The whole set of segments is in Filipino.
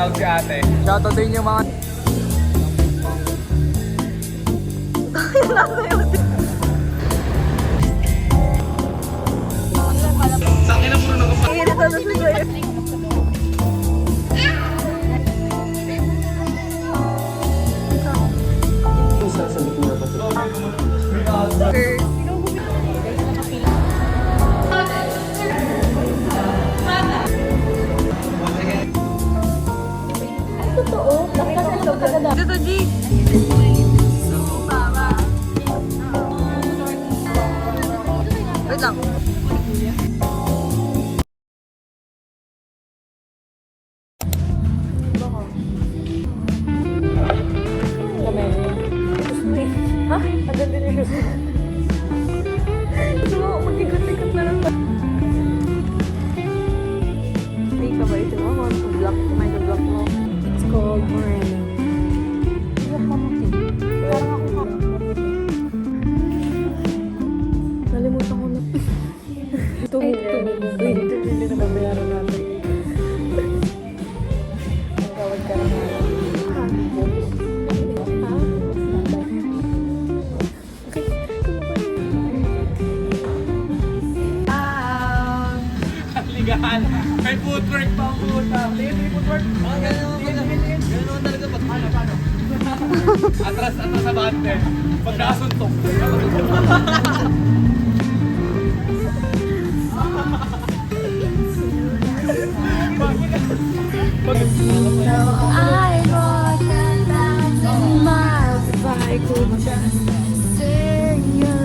Tawag si ate. Shoutout din yung mga... Sa akin ang puro nakapag... Dito, G. Wait lang. Ha? Agad din yung gusto. So, mag-ikot-ikot na lang. May kabay ito mo. Block, may block mo. It's called Moreno. Nalimutan ko na. Ito na nabayaran natin. Ang kawad ka na. Ligahan. May footwork pa ang puta. May footwork. Gano'n talaga pag paano. Atras sa bante. Pag nakasuntok. I walk 1,000 miles if I could just say you.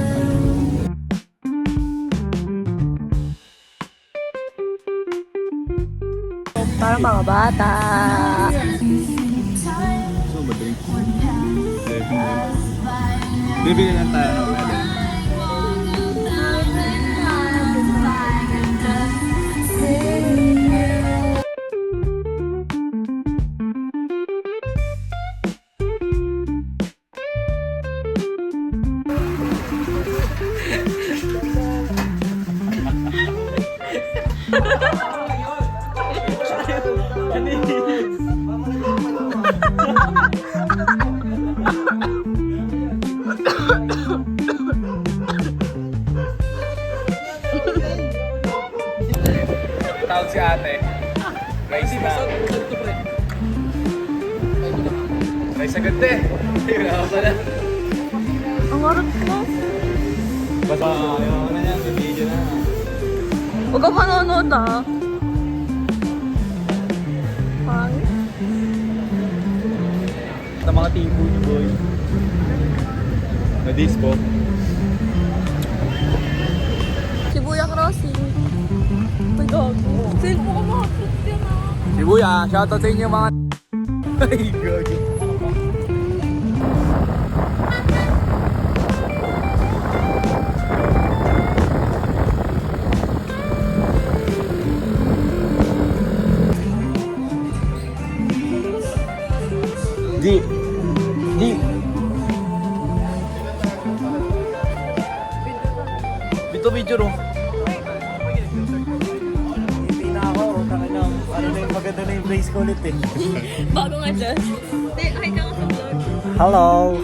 Parang mga bata. So, madali. Bibili lang tayo ng medal. Tawag si ate. Rice na. Rice agad eh. Hira ka pala. Ang harap mo. Basta ayaw na yan. Sa video na. Huwag ka manonood ah. Pangit. Sa mga tipo ni boy. Na disco. Shibuya Crossing. May gago. Sale mo ka makakit yan ah. Shibuya, shoutout sa inyo mga... Ay, gagi. Di. Video ro. Hindi na ako, taka na, ano na yung maganda na yung place ko ulit eh. Bagong adjust. Hi ka nga sa vlog. Hello!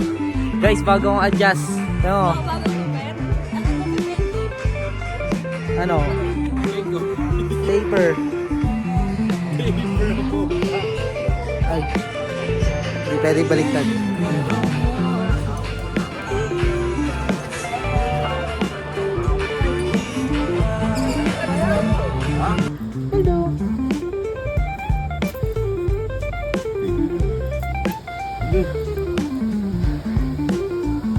Guys, bagong adjust. No. Bagong repair. Ano? Paper. Ay. Hindi pwede baliktad. Hello.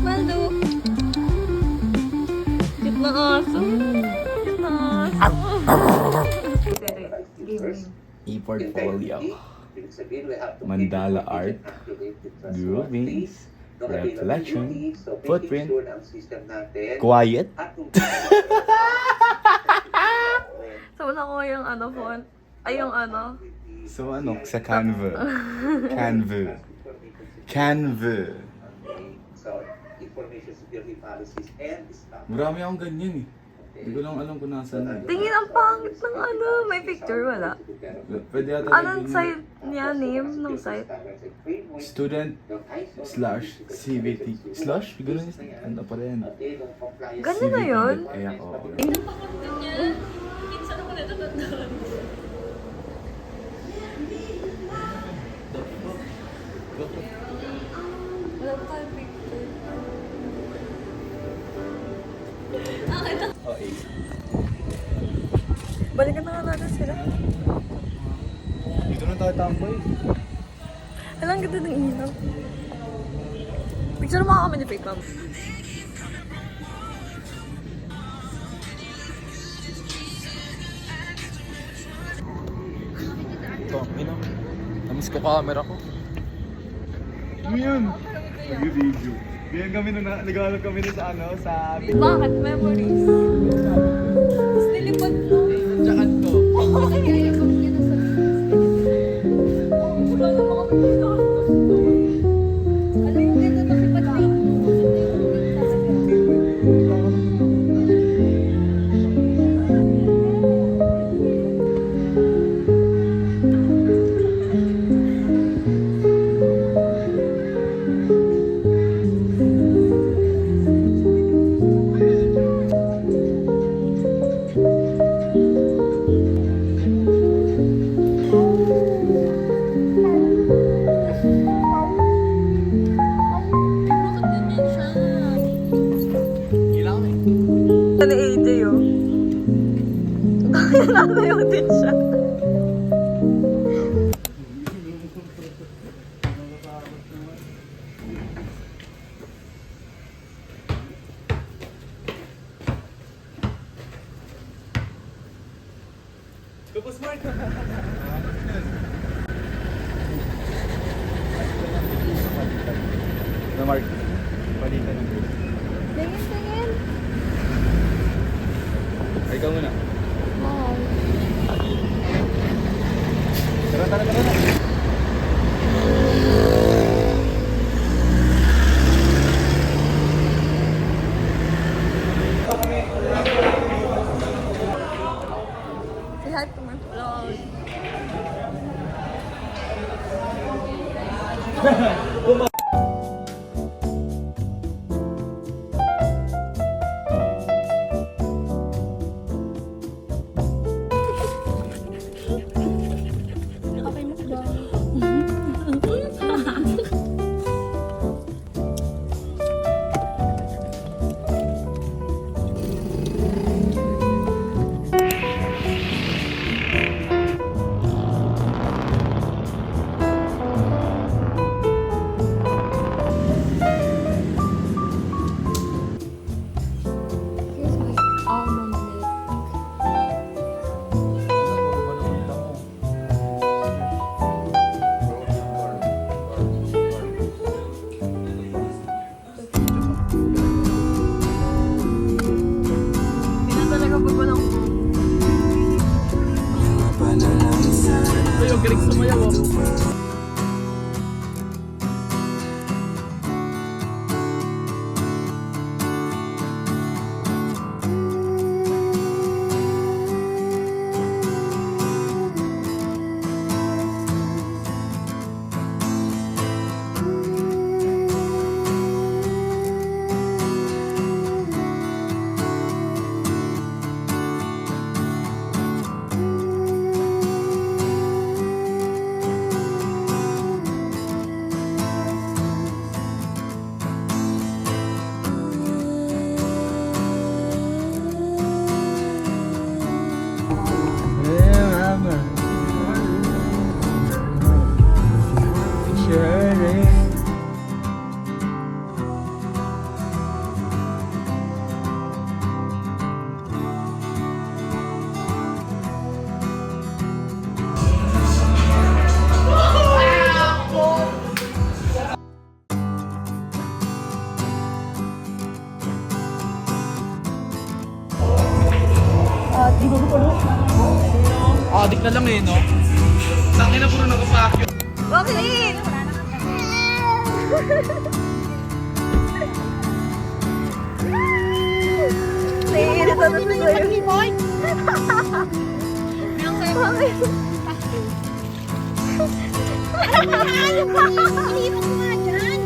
Maldo. Cute na aso. Cute na aso. E-portfolio. Mandala art. Groovings. Reflection. Footprint. Quiet. So, wala ko yung ano phone. Ay, yung ano. So ano, sa Canva. Canva. Marami akong ganyan eh. Hindi ko lang alam kung nasaan eh. Tingin ang pangit ng ano. May picture, wala. Pwede yata Anong lagyan site niya? Name ng site? student/CVT. Slash? Ganun yung ano pa rin. Ganun na yun? Eh, ako. Wala pa kayo picture. Oh, eh. Balikan na nga natin sila. Dito na tayo tamboy. Alam, ganda ng ilaw. Picture mo kami ni Fake Mom. Ito, ino. Namiss ko camera ko. Ano yun? Nag-video. Ganyan kami nung nag-aalap kami nun sa ano, sa... Bakit? Memories. Tapos nilipad mo. Diyan to. Ay, ayaw ko niya na sa wala na mga pagkita. Alam mo, ganda makipag-take mo. Ni AJ oh. Kaya natayo din siya. Tapos Mark! Na Mark, palitan ng base. Tingin. Ay, ikaw muna. Wow. Tara na. Say hi to my vlog. Okay mo ba? Here's my almond milk. Hindi na talaga bago ng phone. Ayaw, galing sumayaw oh. Adik na lang eh, no? Tangin na puro nagpa-pack. Bakit? Naiinit sana to sa'yo. Bakit? Iniiwan ko nga dyan.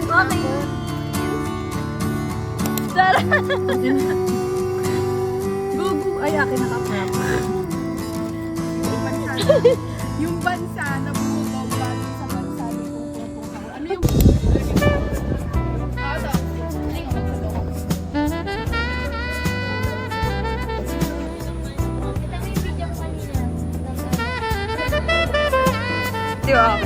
Bakit? Tara! Gugu! Ay, akin nakapap. Yung bansa na bumubomba sa bansa ni Kuko. Ano yung... Di ba ako?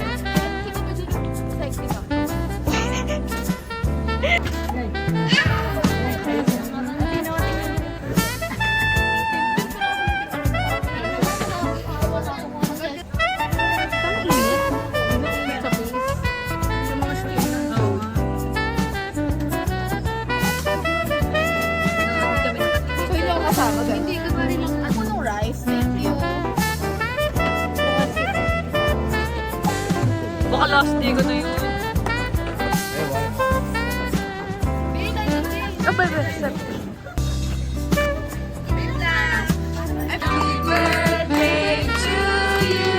Hindi ka pa rin lang. Ako nung rice. Thank you. Baka last day ko na yun. Oh, bye. Happy birthday to you.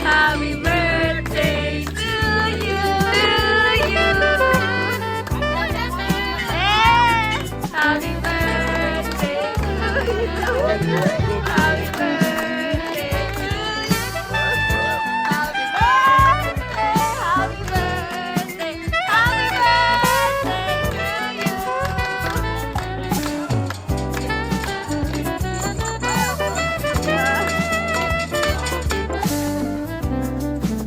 Happy birthday to you. Happy birthday to you. Happy birthday to you. Happy birthday. Happy birthday. Happy birthday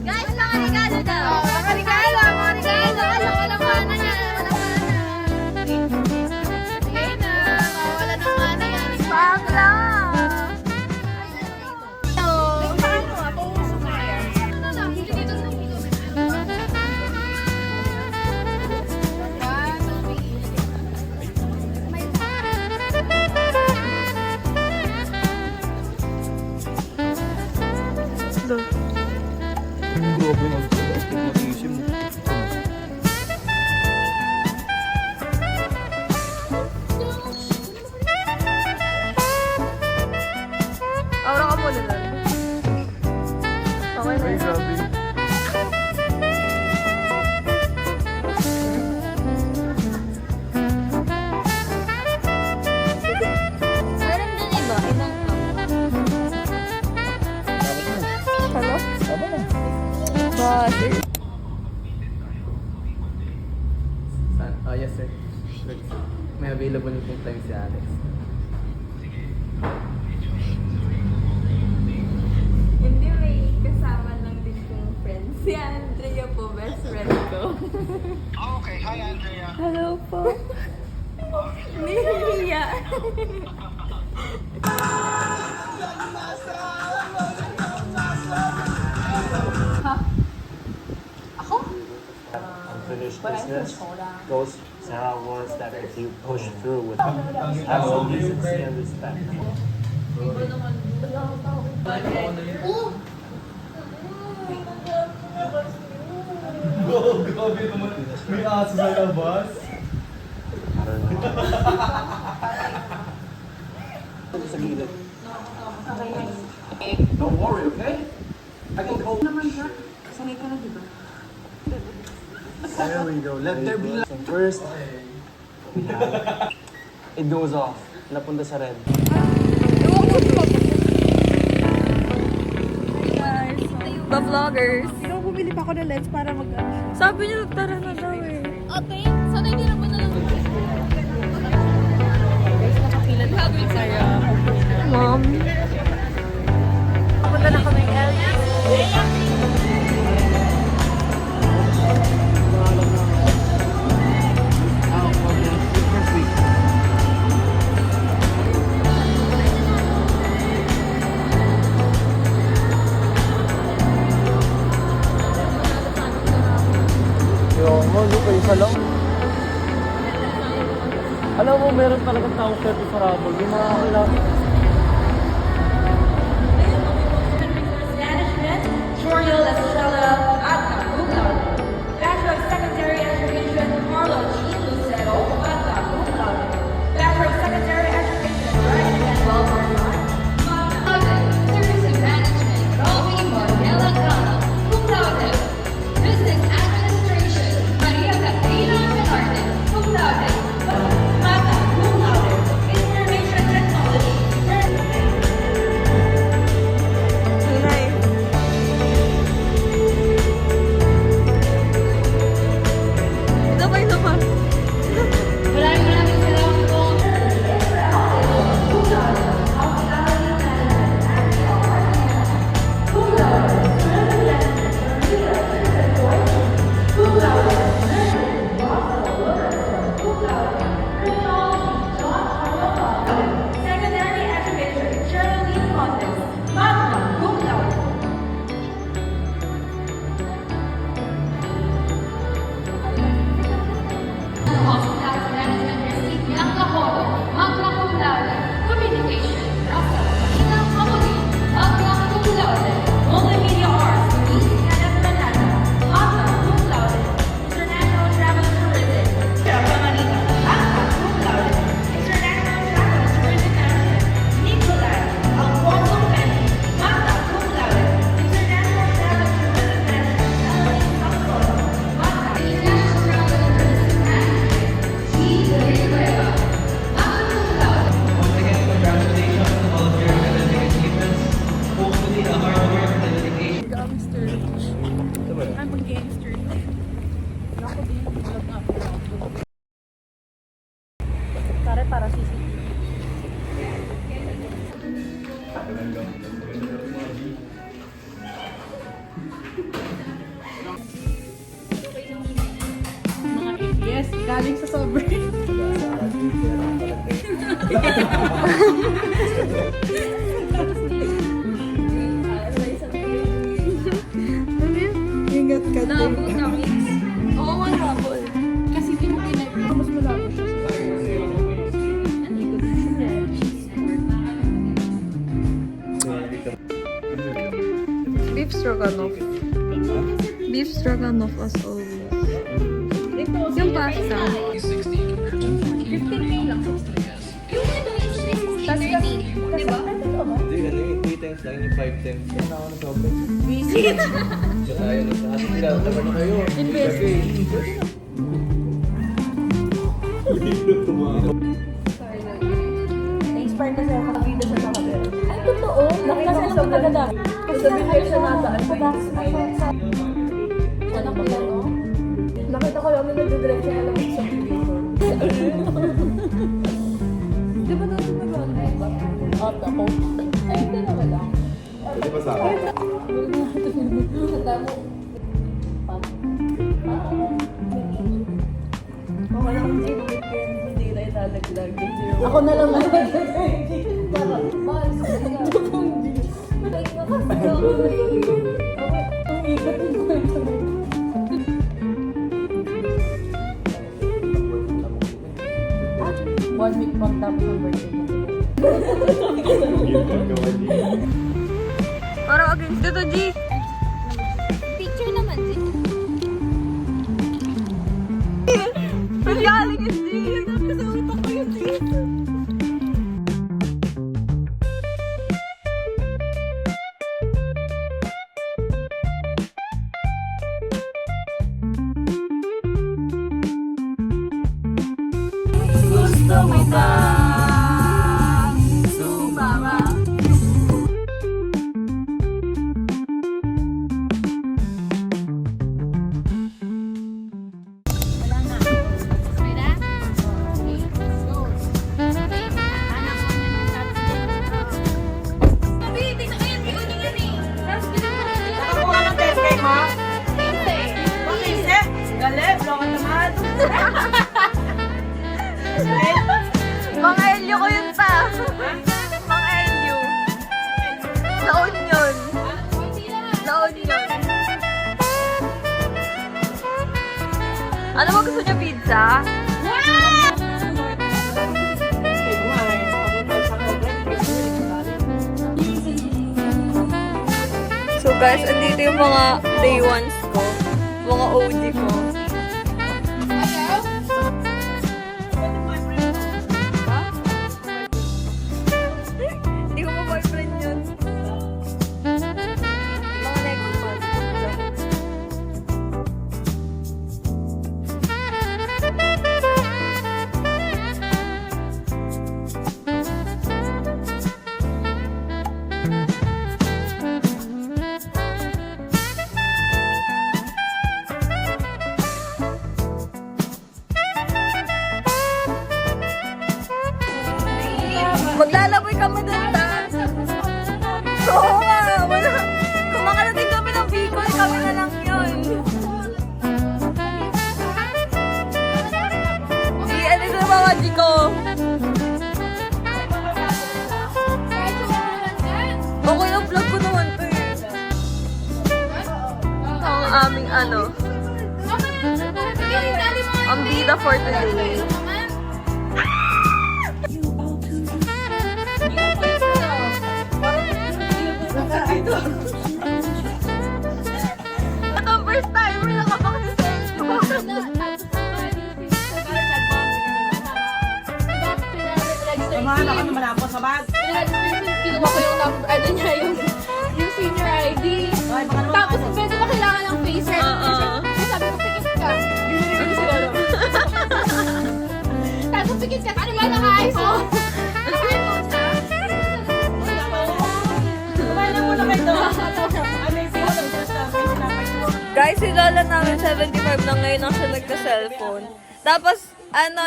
Guys, mga regalo daw. Mga regalo. Wala mana yan. Ayun na. Wala na mana yan. Bakla! Paano nga? Pauso ka yan. Ano na? Hindi dito sa video. Grabe ang magnesia mo. Aura ka muna lang. Okay na. Ay, grabe. Meron din iba, ibang Hello? Tama na. Butter. Yes sir. May available yung time si Alex. Hindi, may kasama lang din kong friend. Si Andrea po, best friend ko. Okay, hi Andrea. Hello po. Nihiya. Unfinished business. Those Sarah wants that if you push through with absolute decency and respect. Grabe naman. May aso sa labas. Sa gilid. Don't worry, okay? I can go. There we go. Let there be light. First, we have, it goes off. Napunta sa red. The vloggers. Ikaw, bumili pa ako ng lens para mag... Sabi niyo, tara na daw eh. Okay, sana hindi naman na lang. Mom. Papunta na kami LA. Yung mo, yung pa isa lang. Alam mo, meron talagang taong pwede sa rabol. Yung mga kailangan. Tutorial Estrella Agna, cum laude. Bachelor of Secondary Education, Marlo G. Lucero, para CCTV. Yes, galing sa sobre. Ingat ka din. Oo, malabot. Kasi di mo pinag- mas malabo siya sa Beef stroganoff. Beef stroganoff as always. Yung pasta. 15K lang. Yung ito is 30. Diba? Hindi, ano yung 3 times lang yung 5 times. Yan ako na sobrang. visit. Tsaka yun, sa atin sila, dapat na kayo. Na-inspire kasi ako nakabida siya sa kabel. Ay, totoo. Nakita siya sa maganda. Kasi sabihin siya nataan pa yung anak ko yan, no? Nakita ko lang na nag-direct siya alam sa video. Di ba natin nag-ano? At ako. Ay, dalawa lang. Pwede ba sa akin? Tanda mo. Wala kang zero with hindi na ilalaglag. Ako na lang ang para mahal sa kanya. Like, nakasagaw. Ang ikat yung kwento mo. One week pang tapos ang birthday mo. Parang against dito, G. Picture naman, G. Galing yung G. Kasama ko yung G. Gusto mo ba sumama? Wala na. Okay na? Okay, let's go. Okay, anak ko na ng tapos. Sabi, tingnan ko yan, ikaw na yan eh. Tapos pinag-aaral. Nakakuha ng test kay ma? Hindi. Pakise. Galit. Baka naman. Mga Elyo ko yun pa. Mga Elyo. La Union. La Union. Ano mo gusto niya, pizza? So guys, andito yung mga day ones ko. Mga OG ko. Hindi ko pa boyfriend yun. Mga next month. Maglalaboy kami dun, ta. Oo nga, wala. Kung makarating kami ng Bicol, kami na lang yun. Si, ano sa mga G ko? Okay lang, vlog ko naman to eh. Ito ang aming ano, ang bida for today. Ito ang first time mo nakapag-design. Samahan ako naman ako sa bag. Kinuha ko yung ano niya, yung senior ID. Tapos pwede ba kailangan ng face recognition? Kasi sabi ko, pikit ka. Binibigyan ko sila lang. Tapos pikit ka, ano ba naka-ISO? Kumain na muna kayo doon. Amazing ako. Guys, si Lola namin 75 na ngayon ang siya nagka-cellphone. Tapos,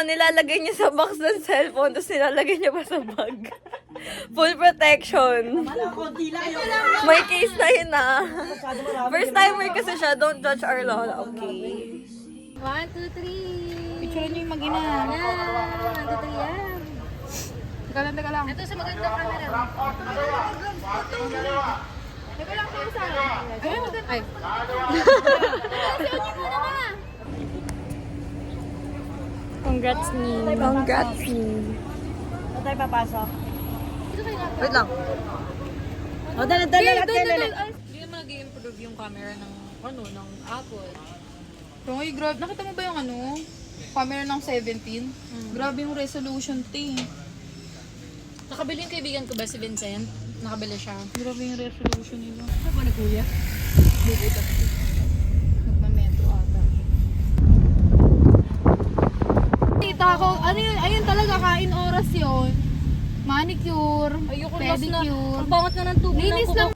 nilalagay niya sa box ng cellphone, tapos nilalagay niya pa sa bag. Full protection. May case na yun First timer kasi siya, don't judge our lola, okay? 1, 2, 3. Picture niyo yung mag-ina. Yan. 1, 2, 3, yan. Teka lang. Ito sa magandang camera. Teka lang kayo sa akin. Ay. Congrats, Ning. Congrats, Ning. Saan tayo papasok? Wait lang. O, dala. Hindi naman nag-i-improve yung camera ng Apple. Pero ngayon, grabe. Nakita mo ba yung camera ng 17? Grabe yung resolution, Nakabili yung kaibigan ko ba si Vincent? Nakabili siya. Grabe yung resolution nila. Ano ba ni Kuya? Nagpa-metro ata. Tita ako, ano yun? Ayun talaga, kain oras yun. Manicure, Ayoko pedicure. Ang pangat na ng tubo ng Linis kuko lang